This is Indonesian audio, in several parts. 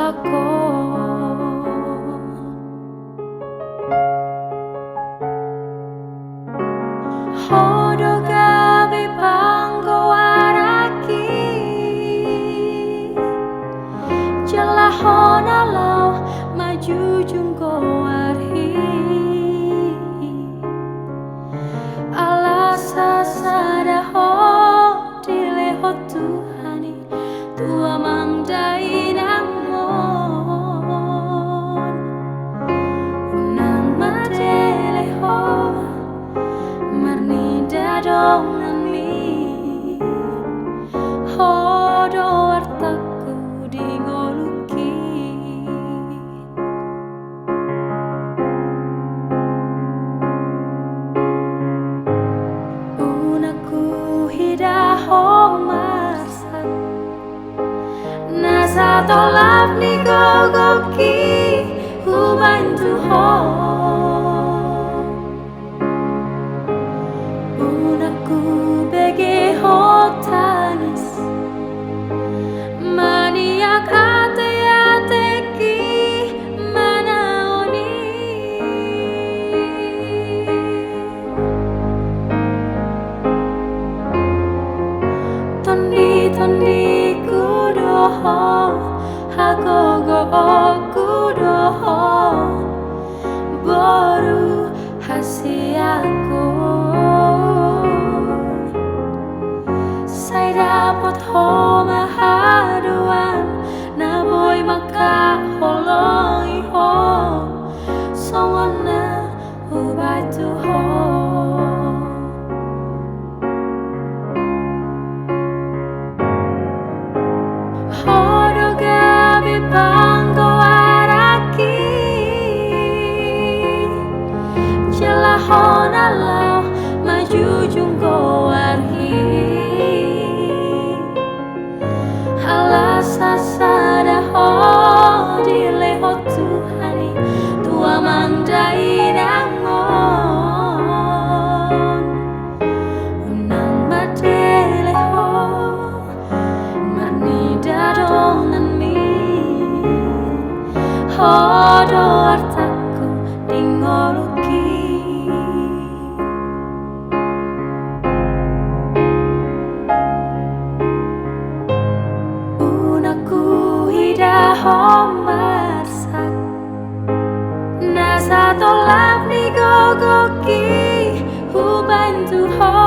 takut. Hodo gabe panggoaranki, Jala honalau manjujung goarhi. Ala sasada ho dilehon Tuhan damang dainang Unang mandele dongan mi hodo artaku dingoluki. Unaku hidahong marsak nasa tolap ni gogoki hubantu ho. Hotanis maniak ate-atekki manaoni. Tondi-tondiku doho hagogoku doho baru hasiaku. Dapat homa haduan na boy makaholongi ho songona ubatu ho. Hodo gabe panggoaranki, Jala honalau manjujung goarhi. Sasada ho dilehon Tuhan damang dainang Unang mandele ho manida dongan mi hodo artaku dingoluki. Homarsak nasa tolap ni gogoki hubantu ho.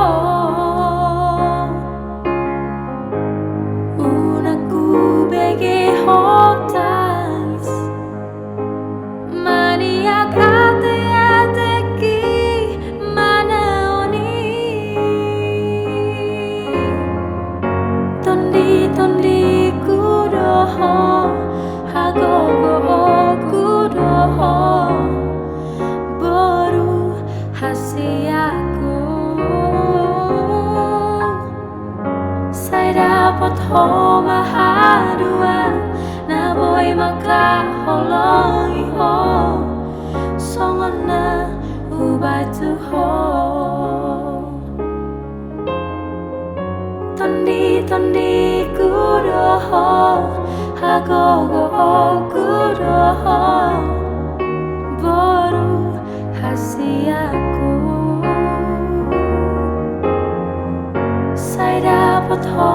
Unaku bege hotanis maniak ate-atekki manaoni. Tondi-tondiku doho hagogoku doho baru hasiaku. Saya dapat homa haduan na boy makaholongi ho songona ubatu ho. Tondi-tondiku doho hagogoku doho baru hasiaku. Saya dapat ho